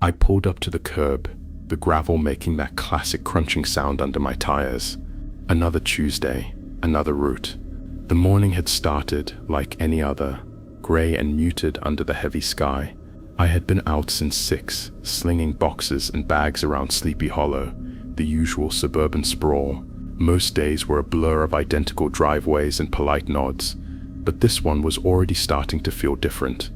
I pulled up to the curb, the gravel making that classic crunching sound under my tires. Another Tuesday, another route. The morning had started like any other, grey and muted under the heavy sky. I had been out since 6, slinging boxes and bags around Sleepy Hollow, the usual suburban sprawl. Most days were a blur of identical driveways and polite nods, but this one was already starting to feel different.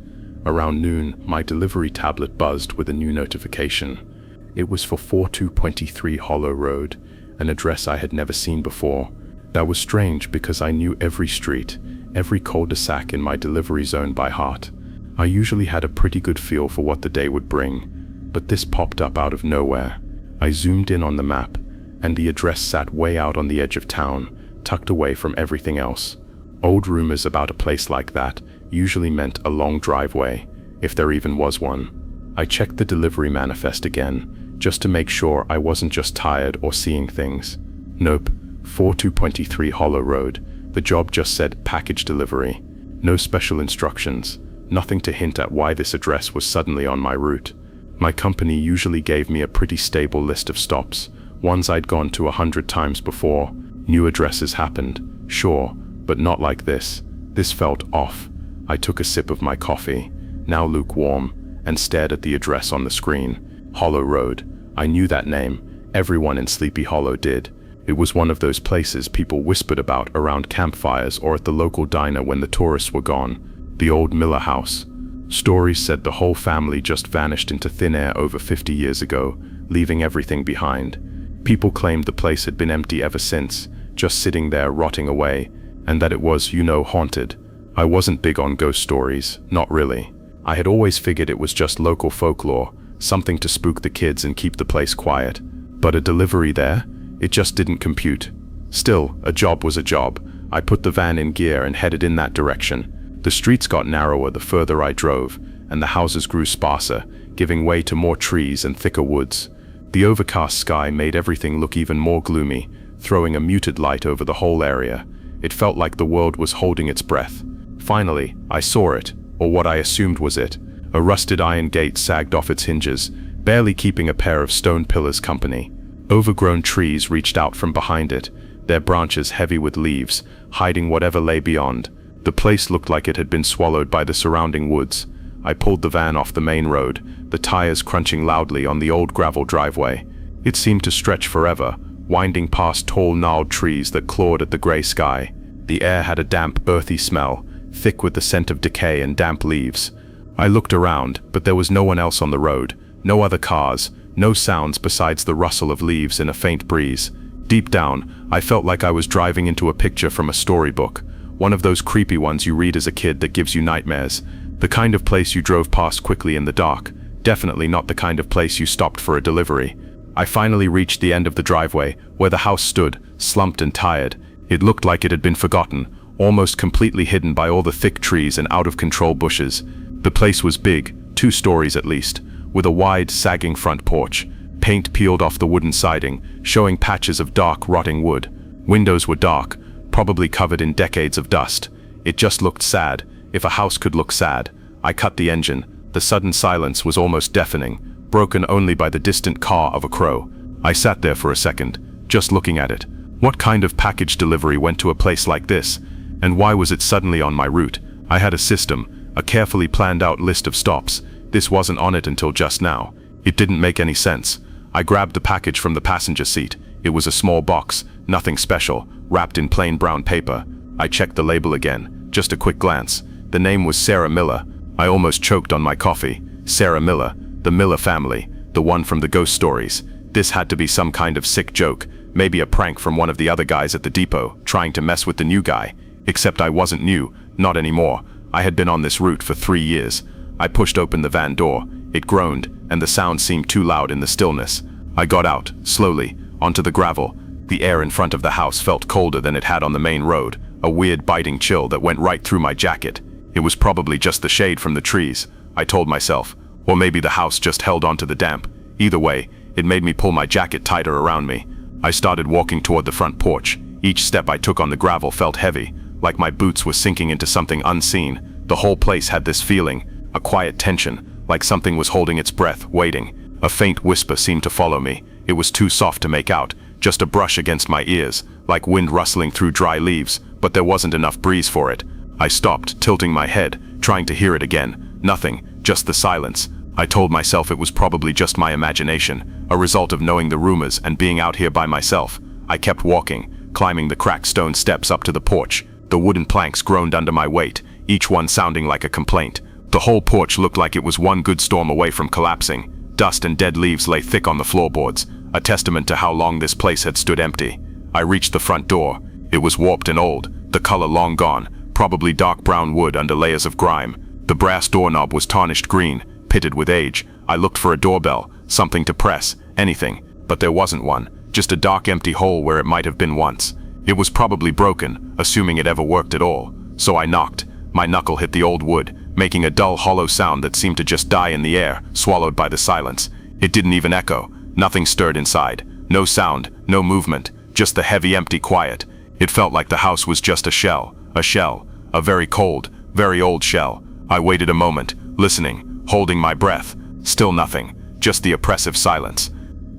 Around noon, my delivery tablet buzzed with a new notification. It was for 4223 Hollow Road, an address I had never seen before. That was strange because I knew every street, every cul-de-sac in my delivery zone by heart. I usually had a pretty good feel for what the day would bring, but this popped up out of nowhere. I zoomed in on the map, and the address sat way out on the edge of town, tucked away from everything else. Old rumors about a place like that usually meant a long driveway, if there even was one. I checked the delivery manifest again, just to make sure I wasn't just tired or seeing things. Nope, 4223 Hollow Road. The job just said package delivery. No special instructions, nothing to hint at why this address was suddenly on my route. My company usually gave me a pretty stable list of stops, ones I'd gone to 100 times before. New addresses happened, sure, but not like this. This felt off. I took a sip of my coffee, now lukewarm, and stared at the address on the screen. Hollow Road. I knew that name. Everyone in Sleepy Hollow did. It was one of those places people whispered about around campfires or at the local diner when the tourists were gone. The old Miller house. Stories said the whole family just vanished into thin air over 50 years ago, leaving everything behind. People claimed the place had been empty ever since, just sitting there rotting away, and that it was, haunted. I wasn't big on ghost stories, not really. I had always figured it was just local folklore, something to spook the kids and keep the place quiet. But a delivery there? It just didn't compute. Still, a job was a job. I put the van in gear and headed in that direction. The streets got narrower the further I drove, and the houses grew sparser, giving way to more trees and thicker woods. The overcast sky made everything look even more gloomy, throwing a muted light over the whole area. It felt like the world was holding its breath. Finally, I saw it, or what I assumed was it. A rusted iron gate sagged off its hinges, barely keeping a pair of stone pillars company. Overgrown trees reached out from behind it, their branches heavy with leaves, hiding whatever lay beyond. The place looked like it had been swallowed by the surrounding woods. I pulled the van off the main road, the tires crunching loudly on the old gravel driveway. It seemed to stretch forever, winding past tall gnarled trees that clawed at the gray sky. The air had a damp, earthy smell, thick with the scent of decay and damp leaves. I looked around, but there was no one else on the road, no other cars, no sounds besides the rustle of leaves in a faint breeze. Deep down, I felt like I was driving into a picture from a storybook, one of those creepy ones you read as a kid that gives you nightmares. The kind of place you drove past quickly in the dark, definitely not the kind of place you stopped for a delivery. I finally reached the end of the driveway, where the house stood, slumped and tired. It looked like it had been forgotten, almost completely hidden by all the thick trees and out-of-control bushes. The place was big, 2 stories at least, with a wide, sagging front porch, paint peeled off the wooden siding, showing patches of dark, rotting wood. Windows were dark, probably covered in decades of dust. It just looked sad, if a house could look sad. I cut the engine. The sudden silence was almost deafening, broken only by the distant caw of a crow. I sat there for a second, just looking at it. What kind of package delivery went to a place like this? And why was it suddenly on my route? I had a system, a carefully planned out list of stops. This wasn't on it until just now. It didn't make any sense. I grabbed the package from the passenger seat. It was a small box, nothing special, wrapped in plain brown paper. I checked the label again, just a quick glance. The name was Sarah Miller. I almost choked on my coffee. Sarah Miller, the Miller family, the one from the ghost stories. This had to be some kind of sick joke, maybe a prank from one of the other guys at the depot, trying to mess with the new guy. Except I wasn't new, not anymore. I had been on this route for 3 years. I pushed open the van door. It groaned, and the sound seemed too loud in the stillness. I got out, slowly, onto the gravel. The air in front of the house felt colder than it had on the main road, a weird biting chill that went right through my jacket. It was probably just the shade from the trees, I told myself, or maybe the house just held onto the damp. Either way, it made me pull my jacket tighter around me. I started walking toward the front porch. Each step I took on the gravel felt heavy, like my boots were sinking into something unseen. The whole place had this feeling, a quiet tension, like something was holding its breath, waiting. A faint whisper seemed to follow me. It was too soft to make out, just a brush against my ears, like wind rustling through dry leaves, but there wasn't enough breeze for it. I stopped, tilting my head, trying to hear it again. Nothing, just the silence. I told myself it was probably just my imagination, a result of knowing the rumors and being out here by myself. I kept walking, climbing the cracked stone steps up to the porch. The wooden planks groaned under my weight, each one sounding like a complaint. The whole porch looked like it was one good storm away from collapsing. Dust and dead leaves lay thick on the floorboards, a testament to how long this place had stood empty. I reached the front door. It was warped and old, the color long gone, probably dark brown wood under layers of grime. The brass doorknob was tarnished green, pitted with age. I looked for a doorbell, something to press, anything, but there wasn't one, just a dark empty hole where it might have been once. It was probably broken, assuming it ever worked at all. So I knocked. My knuckle hit the old wood, making a dull hollow sound that seemed to just die in the air, swallowed by the silence. It didn't even echo. Nothing stirred inside. No sound, no movement, just the heavy empty quiet. It felt like the house was just a shell, a very cold, very old shell. I waited a moment, listening, holding my breath. Still nothing, just the oppressive silence.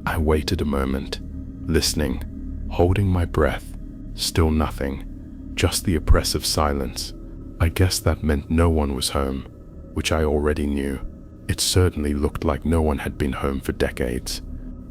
I waited a moment, listening, holding my breath. Still nothing, just the oppressive silence. I guess that meant no one was home, which I already knew. It certainly looked like no one had been home for decades.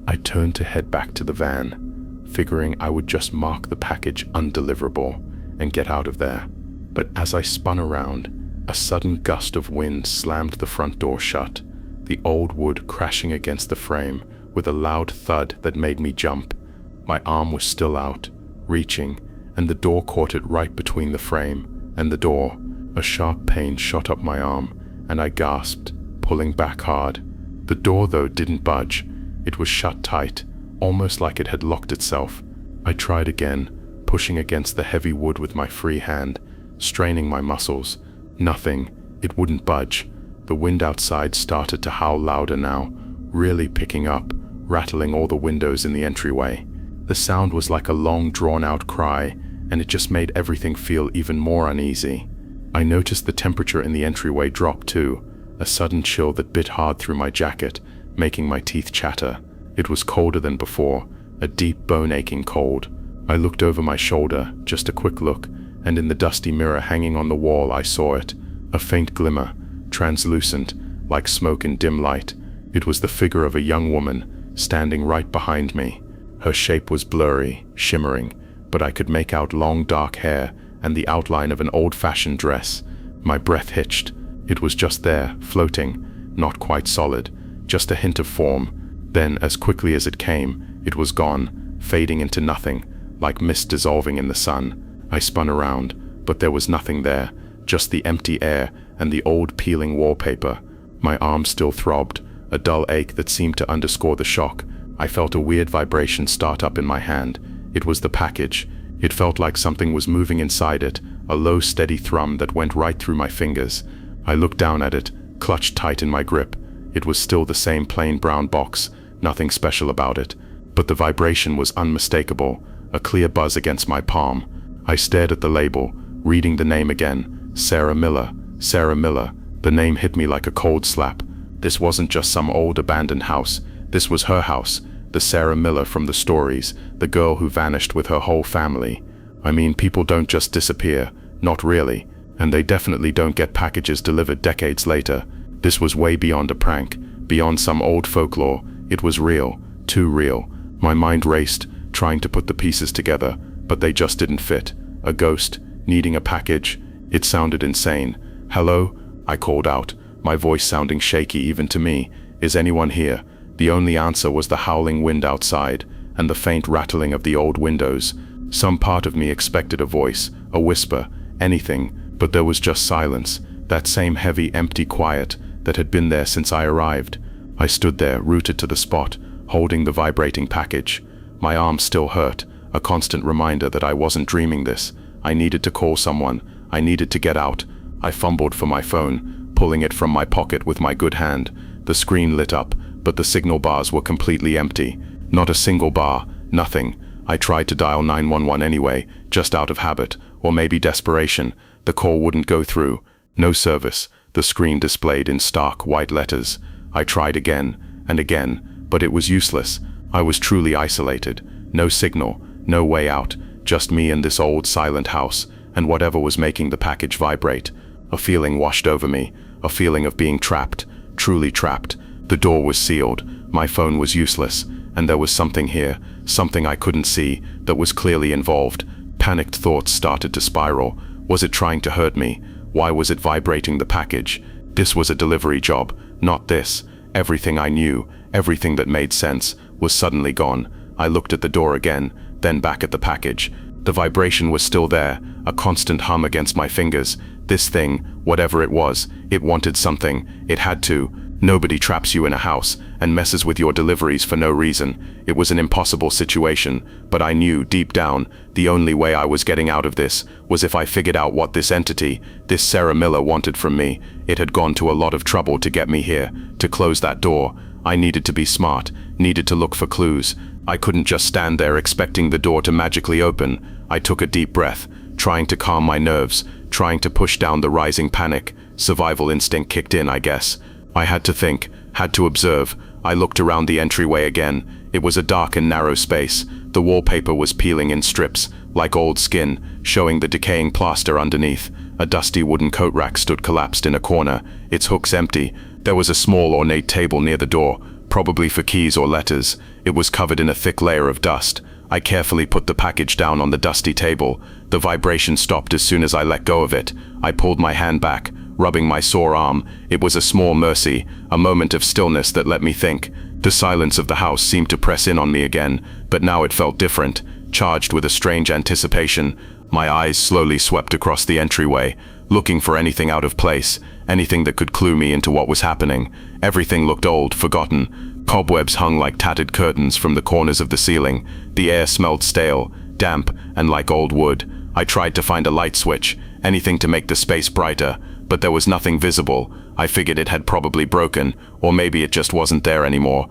I turned to head back to the van, figuring I would just mark the package undeliverable and get out of there. But as I spun around, a sudden gust of wind slammed the front door shut, the old wood crashing against the frame with a loud thud that made me jump. My arm was still out, reaching, and the door caught it right between the frame and the door. A sharp pain shot up my arm, and I gasped, pulling back hard. The door, though, didn't budge. It was shut tight, almost like it had locked itself. I tried again, pushing against the heavy wood with my free hand, straining my muscles. Nothing. It wouldn't budge. The wind outside started to howl louder now, really picking up, rattling all the windows in the entryway. The sound was like a long, drawn-out cry, and it just made everything feel even more uneasy. I noticed the temperature in the entryway drop too, a sudden chill that bit hard through my jacket, making my teeth chatter. It was colder than before, a deep bone-aching cold. I looked over my shoulder, just a quick look, and in the dusty mirror hanging on the wall I saw it, a faint glimmer, translucent, like smoke in dim light. It was the figure of a young woman, standing right behind me. Her shape was blurry, shimmering, but I could make out long dark hair and the outline of an old-fashioned dress. My breath hitched. It was just there, floating, not quite solid, just a hint of form. Then, as quickly as it came, it was gone, fading into nothing, like mist dissolving in the sun. I spun around, but there was nothing there, just the empty air and the old peeling wallpaper. My arm still throbbed, a dull ache that seemed to underscore the shock. I felt a weird vibration start up in my hand. It was the package. It felt like something was moving inside it, a low, steady thrum that went right through my fingers. I looked down at it, clutched tight in my grip. It was still the same plain brown box, nothing special about it, but the vibration was unmistakable, a clear buzz against my palm. I stared at the label, reading the name again, Sarah Miller. Sarah Miller. The name hit me like a cold slap. This wasn't just some old abandoned house. This was her house, the Sarah Miller from the stories, the girl who vanished with her whole family. I mean, people don't just disappear, not really, and they definitely don't get packages delivered decades later. This was way beyond a prank, beyond some old folklore. It was real, too real. My mind raced, trying to put the pieces together, but they just didn't fit. A ghost, needing a package. It sounded insane. "Hello?" I called out, my voice sounding shaky even to me. "Is anyone here?" The only answer was the howling wind outside, and the faint rattling of the old windows. Some part of me expected a voice, a whisper, anything, but there was just silence, that same heavy, empty quiet that had been there since I arrived. I stood there, rooted to the spot, holding the vibrating package. My arm still hurt, a constant reminder that I wasn't dreaming this. I needed to call someone. I needed to get out. I fumbled for my phone, pulling it from my pocket with my good hand. The screen lit up, but the signal bars were completely empty. Not a single bar, nothing. I tried to dial 911 anyway, just out of habit, or maybe desperation. The call wouldn't go through. No service. the screen displayed in stark white letters. I tried again and again, but it was useless. I was truly isolated. No signal, no way out, just me and this old silent house, and whatever was making the package vibrate. A feeling washed over me, a feeling of being trapped, truly trapped. The door was sealed, my phone was useless, and there was something here, something I couldn't see, that was clearly involved. Panicked thoughts started to spiral. Was it trying to hurt me? Why was it vibrating the package? This was a delivery job, not this. Everything I knew, everything that made sense, was suddenly gone. I looked at the door again, then back at the package. The vibration was still there, a constant hum against my fingers. This thing, whatever it was, it wanted something. It had to. Nobody traps you in a house and messes with your deliveries for no reason. It was an impossible situation, but I knew deep down the only way I was getting out of this was if I figured out what this entity, this Sarah Miller, wanted from me. It had gone to a lot of trouble to get me here, to close that door. I needed to be smart, needed to look for clues. I couldn't just stand there expecting the door to magically open. I took a deep breath, trying to calm my nerves, trying to push down the rising panic. Survival instinct kicked in, I guess. I had to think, had to observe. I looked around the entryway again. It was a dark and narrow space. The wallpaper was peeling in strips, like old skin, showing the decaying plaster underneath. A dusty wooden coat rack stood collapsed in a corner, its hooks empty. There was a small ornate table near the door, probably for keys or letters. It was covered in a thick layer of dust. I carefully put the package down on the dusty table. The vibration stopped as soon as I let go of it. I pulled my hand back, rubbing my sore arm. It was a small mercy, a moment of stillness that let me think. The silence of the house seemed to press in on me again, but now it felt different, charged with a strange anticipation. My eyes slowly swept across the entryway, looking for anything out of place, anything that could clue me into what was happening. Everything looked old, forgotten. Cobwebs hung like tattered curtains from the corners of the ceiling. The air smelled stale, damp, and like old wood. I tried to find a light switch, anything to make the space brighter, but there was nothing visible. I figured it had probably broken, or maybe it just wasn't there anymore.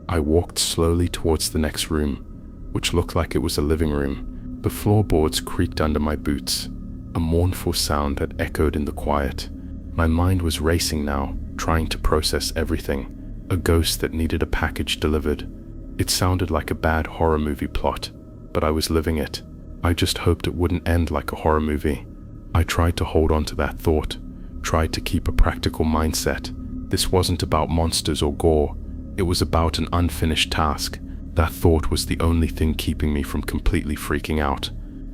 I walked slowly towards the next room, which looked like it was a living room. The floorboards creaked under my boots, a mournful sound that echoed in the quiet. My mind was racing now, trying to process everything. A ghost that needed a package delivered. It sounded like a bad horror movie plot, but I was living it. I just hoped it wouldn't end like a horror movie. I tried to hold on to that thought, tried to keep a practical mindset. This wasn't about monsters or gore. It was about an unfinished task. That thought was the only thing keeping me from completely freaking out.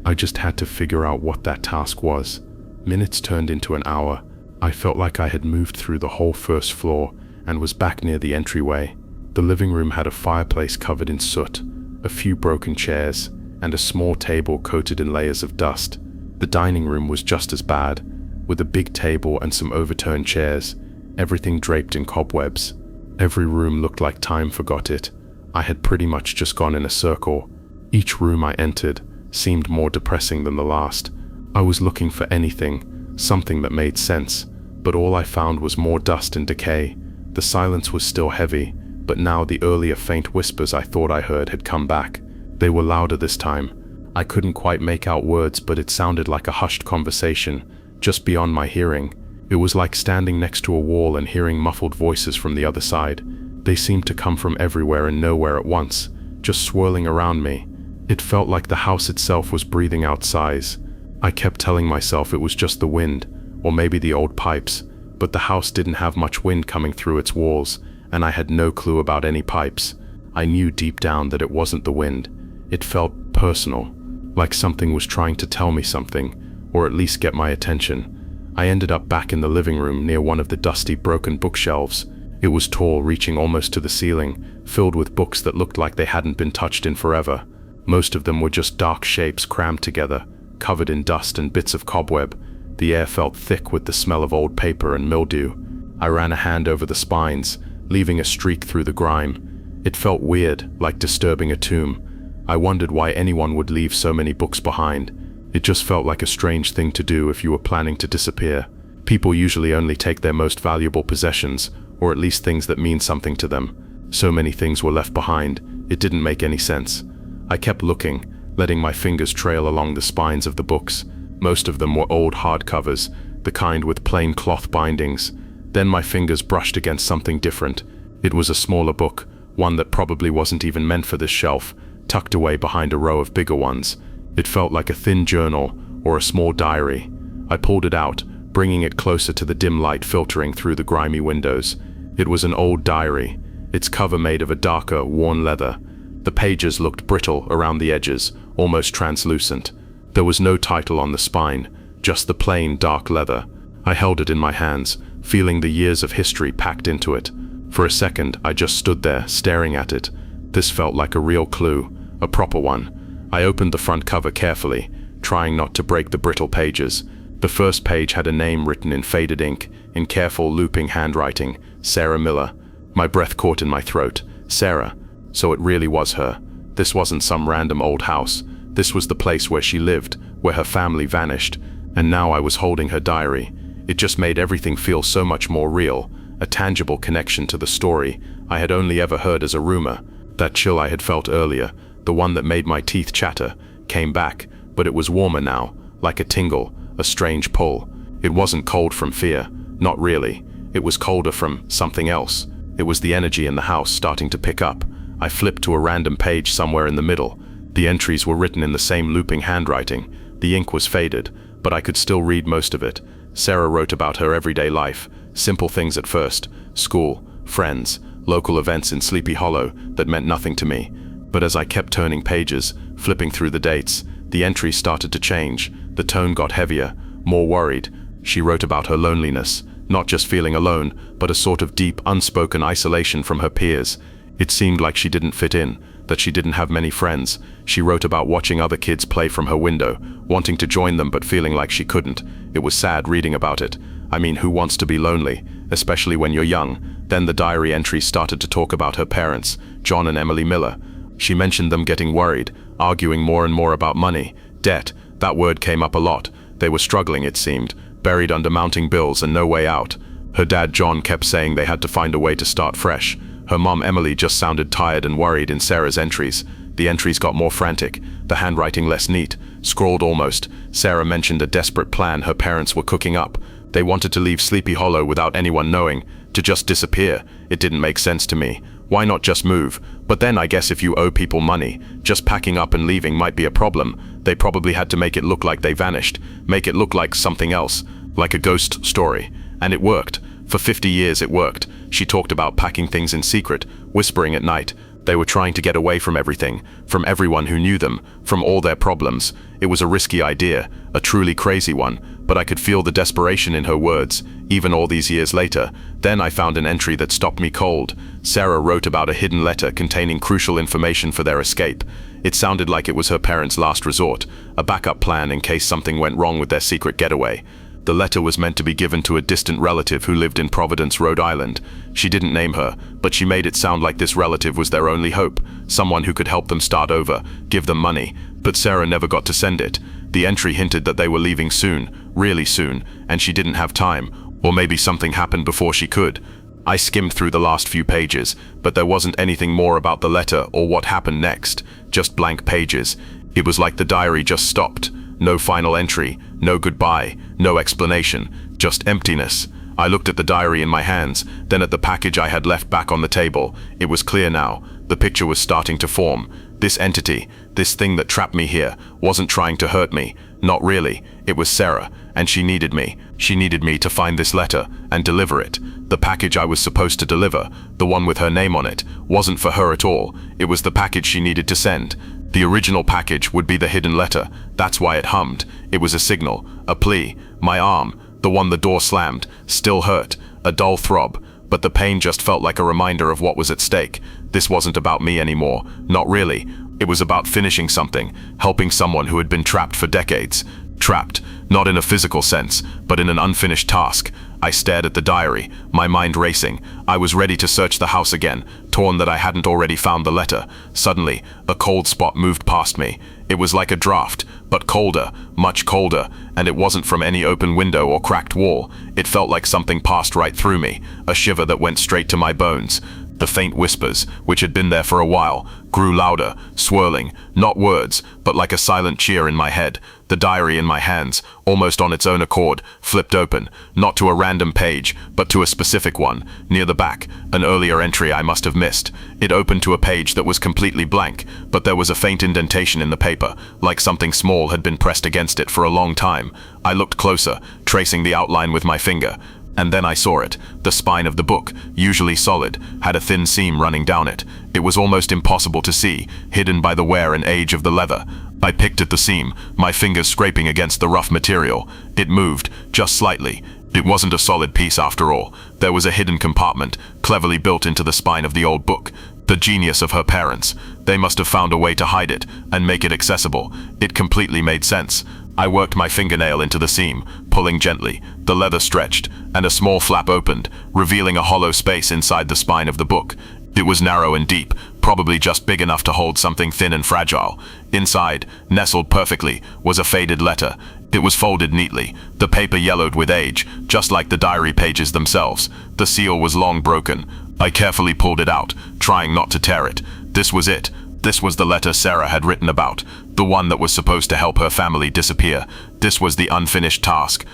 I just had to figure out what that task was. Minutes turned into an hour. I felt like I had moved through the whole first floor and was back near the entryway. The living room had a fireplace covered in soot, a few broken chairs, and a small table coated in layers of dust. The dining room was just as bad, with a big table and some overturned chairs, everything draped in cobwebs. Every room looked like time forgot it. I had pretty much just gone in a circle. Each room I entered seemed more depressing than the last. I was looking for anything, something that made sense, but all I found was more dust and decay. The silence was still heavy, but now the earlier faint whispers I thought I heard had come back. They were louder this time. I couldn't quite make out words, but it sounded like a hushed conversation, just beyond my hearing. It was like standing next to a wall and hearing muffled voices from the other side. They seemed to come from everywhere and nowhere at once, just swirling around me. It felt like the house itself was breathing out sighs. I kept telling myself it was just the wind, or maybe the old pipes, but the house didn't have much wind coming through its walls, and I had no clue about any pipes. I knew deep down that it wasn't the wind. It felt personal, like something was trying to tell me something, or at least get my attention. I ended up back in the living room near one of the dusty, broken bookshelves. It was tall, reaching almost to the ceiling, filled with books that looked like they hadn't been touched in forever. Most of them were just dark shapes crammed together, covered in dust and bits of cobweb. The air felt thick with the smell of old paper and mildew. I ran a hand over the spines, leaving a streak through the grime. It felt weird, like disturbing a tomb. I wondered why anyone would leave so many books behind. It just felt like a strange thing to do if you were planning to disappear. People usually only take their most valuable possessions, or at least things that mean something to them. So many things were left behind, it didn't make any sense. I kept looking, letting my fingers trail along the spines of the books. Most of them were old hardcovers, the kind with plain cloth bindings. Then my fingers brushed against something different. It was a smaller book, one that probably wasn't even meant for this shelf, tucked away behind a row of bigger ones. It felt like a thin journal or a small diary. I pulled it out, bringing it closer to the dim light filtering through the grimy windows. It was an old diary, its cover made of a darker, worn leather. The pages looked brittle around the edges, almost translucent. There was no title on the spine, just the plain, dark leather. I held it in my hands, feeling the years of history packed into it. For a second, I just stood there, staring at it. This felt like a real clue, a proper one. I opened the front cover carefully, trying not to break the brittle pages. The first page had a name written in faded ink, in careful, looping handwriting, Sarah Miller. My breath caught in my throat. Sarah. So it really was her. This wasn't some random old house. This was the place where she lived, where her family vanished. And now I was holding her diary. It just made everything feel so much more real, a tangible connection to the story I had only ever heard as a rumor. That chill I had felt earlier, the one that made my teeth chatter, came back, but it was warmer now, like a tingle, a strange pull. It wasn't cold from fear, not really. It was colder from something else. It was the energy in the house starting to pick up. I flipped to a random page somewhere in the middle. The entries were written in the same looping handwriting. The ink was faded, but I could still read most of it. Sarah wrote about her everyday life, simple things at first, school, friends, local events in Sleepy Hollow that meant nothing to me. But as I kept turning pages, flipping through the dates, the entries started to change. The tone got heavier, more worried. She wrote about her loneliness, not just feeling alone, but a sort of deep, unspoken isolation from her peers. It seemed like she didn't fit in, that she didn't have many friends. She wrote about watching other kids play from her window, wanting to join them but feeling like she couldn't. It was sad reading about it. I mean, who wants to be lonely, especially when you're young? Then the diary entry started to talk about her parents, John and Emily Miller. She mentioned them getting worried, arguing more and more about money, debt. That word came up a lot. They were struggling, it seemed, buried under mounting bills and no way out. Her dad, John, kept saying they had to find a way to start fresh. Her mom, Emily, just sounded tired and worried in Sarah's entries. The entries got more frantic, the handwriting less neat, scrawled almost. Sarah mentioned a desperate plan her parents were cooking up. They wanted to leave Sleepy Hollow without anyone knowing, to just disappear. It didn't make sense to me. Why not just move? But then I guess if you owe people money, just packing up and leaving might be a problem. They probably had to make it look like they vanished, make it look like something else, like a ghost story. And it worked. For 50 years it worked. She talked about packing things in secret, whispering at night. They were trying to get away from everything, from everyone who knew them, from all their problems. It was a risky idea, a truly crazy one, but I could feel the desperation in her words, even all these years later. Then I found an entry that stopped me cold. Sarah wrote about a hidden letter containing crucial information for their escape. It sounded like it was her parents' last resort, a backup plan in case something went wrong with their secret getaway. The letter was meant to be given to a distant relative who lived in Providence, Rhode Island. She didn't name her, but she made it sound like this relative was their only hope, someone who could help them start over, give them money. But Sarah never got to send it. The entry hinted that they were leaving soon, really soon, and she didn't have time, or maybe something happened before she could. I skimmed through the last few pages, but there wasn't anything more about the letter or what happened next, just blank pages. It was like the diary just stopped. No final entry, no goodbye, no explanation, just emptiness. I looked at the diary in my hands, then at the package I had left back on the table. It was clear now. The picture was starting to form. This entity, this thing that trapped me here, wasn't trying to hurt me. Not really. It was Sarah, and she needed me. She needed me to find this letter and deliver it. The package I was supposed to deliver, the one with her name on it, wasn't for her at all. It was the package she needed to send. The original package would be the hidden letter. That's why it hummed. It was a signal, a plea. My arm, the one the door slammed, still hurt, a dull throb, but the pain just felt like a reminder of what was at stake. This wasn't about me anymore, not really. It was about finishing something, helping someone who had been trapped for decades. Trapped, not in a physical sense, but in an unfinished task. I stared at the diary, my mind racing. I was ready to search the house again, torn that I hadn't already found the letter. Suddenly, a cold spot moved past me. It was like a draft, but colder, much colder, and it wasn't from any open window or cracked wall. It felt like something passed right through me, a shiver that went straight to my bones. The faint whispers, which had been there for a while, grew louder, swirling, not words, but like a silent cheer in my head. The diary in my hands, almost on its own accord, flipped open, not to a random page, but to a specific one, near the back, an earlier entry I must have missed. It opened to a page that was completely blank, but there was a faint indentation in the paper, like something small had been pressed against it for a long time. I looked closer, tracing the outline with my finger. And then I saw it. The spine of the book, usually solid, had a thin seam running down it. It was almost impossible to see, hidden by the wear and age of the leather. I picked at the seam, my fingers scraping against the rough material. It moved, just slightly. It wasn't a solid piece after all. There was a hidden compartment, cleverly built into the spine of the old book. The genius of her parents. They must have found a way to hide it, and make it accessible. It completely made sense. I worked my fingernail into the seam, pulling gently. The leather stretched, and a small flap opened, revealing a hollow space inside the spine of the book. It was narrow and deep, probably just big enough to hold something thin and fragile. Inside, nestled perfectly, was a faded letter. It was folded neatly, the paper yellowed with age, just like the diary pages themselves. The seal was long broken. I carefully pulled it out, trying not to tear it. This was it. This was the letter Sarah had written about, the one that was supposed to help her family disappear. This was the unfinished task.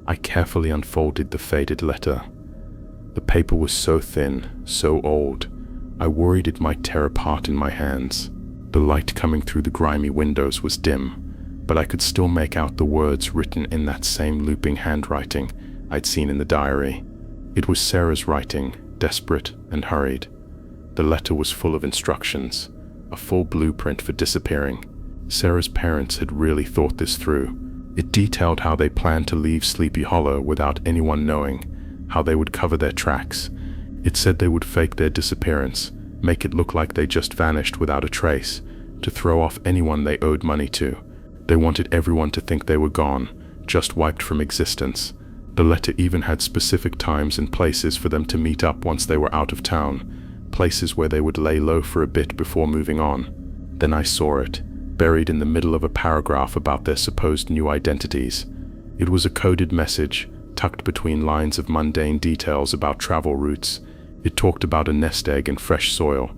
I carefully unfolded the faded letter. The paper was so thin, so old, I worried it might tear apart in my hands. The light coming through the grimy windows was dim, but I could still make out the words written in that same looping handwriting I'd seen in the diary. It was Sarah's writing, desperate and hurried. The letter was full of instructions, a full blueprint for disappearing. Sarah's parents had really thought this through. It detailed how they planned to leave Sleepy Hollow without anyone knowing, how they would cover their tracks. It said they would fake their disappearance, make it look like they just vanished without a trace, to throw off anyone they owed money to. They wanted everyone to think they were gone, just wiped from existence. The letter even had specific times and places for them to meet up once they were out of town, places where they would lay low for a bit before moving on. Then I saw it, buried in the middle of a paragraph about their supposed new identities. It was a coded message, tucked between lines of mundane details about travel routes. It talked about a nest egg and fresh soil.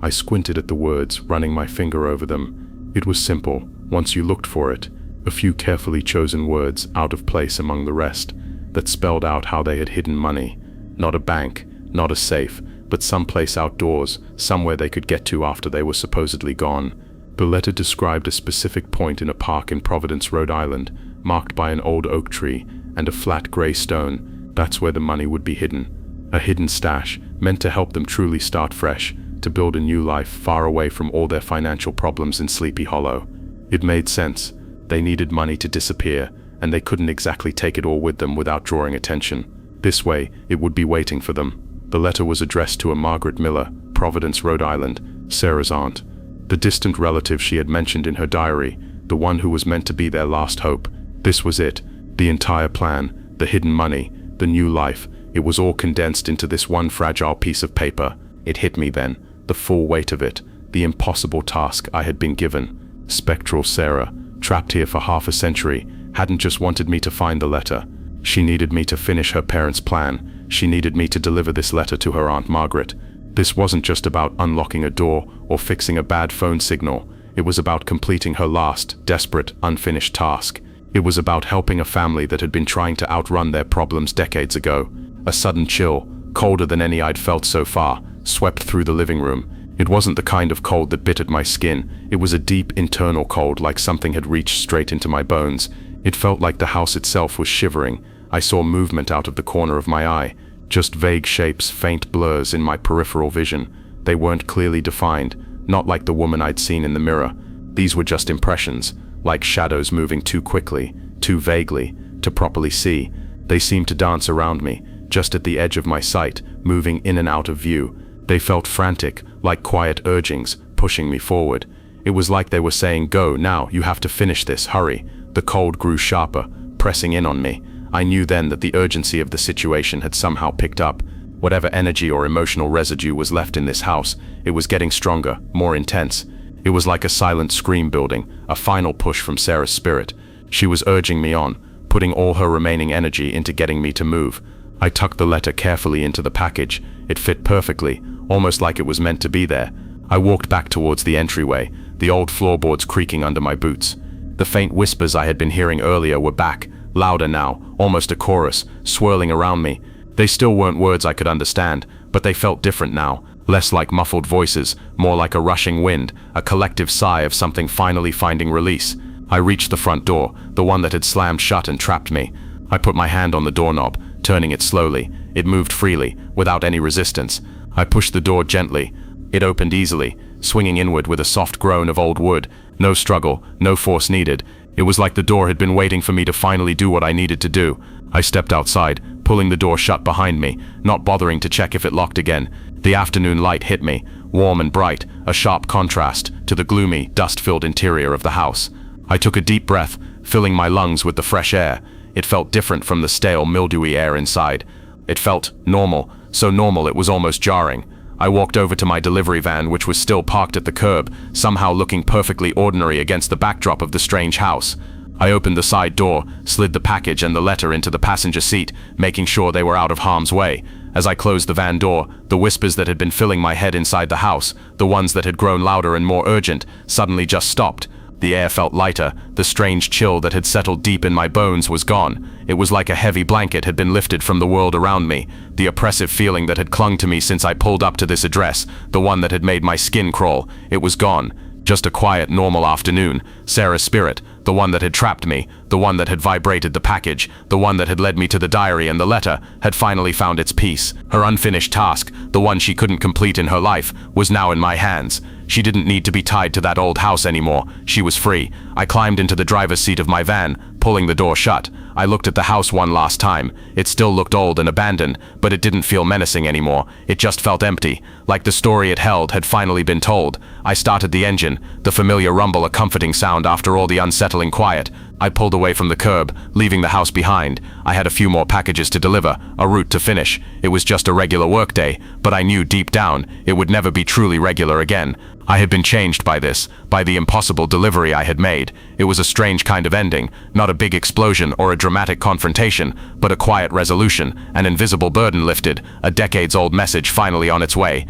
I squinted at the words, running my finger over them. It was simple, once you looked for it, a few carefully chosen words out of place among the rest, that spelled out how they had hidden money. Not a bank, not a safe, but someplace outdoors, somewhere they could get to after they were supposedly gone. The letter described a specific point in a park in Providence, Rhode Island, marked by an old oak tree and a flat gray stone. That's where the money would be hidden. A hidden stash, meant to help them truly start fresh, to build a new life far away from all their financial problems in Sleepy Hollow. It made sense. They needed money to disappear, and they couldn't exactly take it all with them without drawing attention. This way, it would be waiting for them. The letter was addressed to a Margaret Miller, Providence, Rhode Island, Sarah's aunt. The distant relative she had mentioned in her diary, the one who was meant to be their last hope. This was it. The entire plan, the hidden money, the new life. It was all condensed into this one fragile piece of paper. It hit me then, the full weight of it, the impossible task I had been given. Spectral Sarah, trapped here for half a century, hadn't just wanted me to find the letter. She needed me to finish her parents' plan. She needed me to deliver this letter to her Aunt Margaret. This wasn't just about unlocking a door or fixing a bad phone signal. It was about completing her last, desperate, unfinished task. It was about helping a family that had been trying to outrun their problems decades ago. A sudden chill, colder than any I'd felt so far, swept through the living room. It wasn't the kind of cold that bit at my skin. It was a deep internal cold, like something had reached straight into my bones. It felt like the house itself was shivering. I saw movement out of the corner of my eye, just vague shapes, faint blurs in my peripheral vision. They weren't clearly defined, not like the woman I'd seen in the mirror. These were just impressions, like shadows moving too quickly, too vaguely, to properly see. They seemed to dance around me, just at the edge of my sight, moving in and out of view. They felt frantic, like quiet urgings, pushing me forward. It was like they were saying, "Go, now, you have to finish this, hurry." The cold grew sharper, pressing in on me. I knew then that the urgency of the situation had somehow picked up. Whatever energy or emotional residue was left in this house, it was getting stronger, more intense. It was like a silent scream building, a final push from Sarah's spirit. She was urging me on, putting all her remaining energy into getting me to move. I tucked the letter carefully into the package. It fit perfectly, almost like it was meant to be there. I walked back towards the entryway, the old floorboards creaking under my boots. The faint whispers I had been hearing earlier were back, louder now, almost a chorus, swirling around me. They still weren't words I could understand, but they felt different now, less like muffled voices, more like a rushing wind, a collective sigh of something finally finding release. I reached the front door, the one that had slammed shut and trapped me. I put my hand on the doorknob, turning it slowly. It moved freely, without any resistance. I pushed the door gently. It opened easily, swinging inward with a soft groan of old wood. No struggle, no force needed. It was like the door had been waiting for me to finally do what I needed to do. I stepped outside, pulling the door shut behind me, not bothering to check if it locked again. The afternoon light hit me, warm and bright, a sharp contrast to the gloomy, dust-filled interior of the house. I took a deep breath, filling my lungs with the fresh air. It felt different from the stale, mildewy air inside. It felt normal, so normal it was almost jarring. I walked over to my delivery van, which was still parked at the curb, somehow looking perfectly ordinary against the backdrop of the strange house. I opened the side door, slid the package and the letter into the passenger seat, making sure they were out of harm's way. As I closed the van door, the whispers that had been filling my head inside the house, the ones that had grown louder and more urgent, suddenly just stopped. The air felt lighter. The strange chill that had settled deep in my bones was gone. It was like a heavy blanket had been lifted from the world around me. The oppressive feeling that had clung to me since I pulled up to this address, the one that had made my skin crawl, it was gone. Just a quiet, normal afternoon. Sarah's spirit, the one that had trapped me, the one that had vibrated the package, the one that had led me to the diary and the letter, had finally found its peace. Her unfinished task, the one she couldn't complete in her life, was now in my hands. She didn't need to be tied to that old house anymore. She was free. I climbed into the driver's seat of my van, pulling the door shut. I looked at the house one last time. It still looked old and abandoned, but it didn't feel menacing anymore. It just felt empty, like the story it held had finally been told. I started the engine, the familiar rumble a comforting sound after all the unsettling quiet. I pulled away from the curb, leaving the house behind. I had a few more packages to deliver, a route to finish. It was just a regular workday, but I knew deep down it would never be truly regular again. I had been changed by this, by the impossible delivery I had made. It was a strange kind of ending, not a big explosion or a dramatic confrontation, but a quiet resolution, an invisible burden lifted, a decades-old message finally on its way.